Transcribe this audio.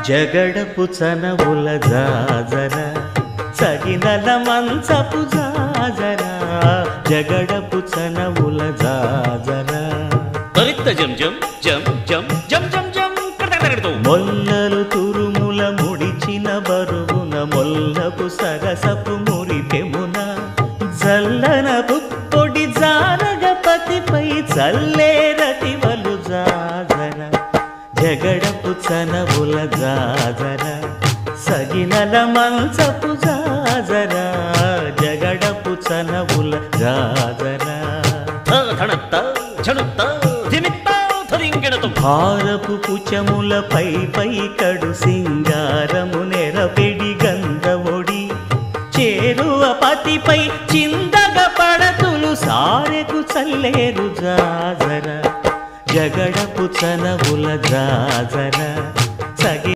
జగడపు చనవుల జాజర సగినల మంచపు జాజర జగడపు చనవుల జాజర తరిత్త జం జం జం జం జం జం జం కడకడకడతో మొల్లలు తురుముల ముడిచిన బరువున మొల్లపు సరసపు మురిపెమున జల్లన పుప్పొడి జారగపతిపై చల్లేరతివలు జాజర జగడపు చనవుల జాజర సగినల మంచపు జాజర జగడపు చనవుల జాజర ధనత్త ఝణుత్త ధిమిత్త ధరింగిణతో భారపు కుచముల పై పై కడు సింగారము నెరపెడి గంధవొడి చేరువ పతిపై చిందగ పడతులు సారెకు చల్లేరు జాజర జగడపు చనవుల జాజర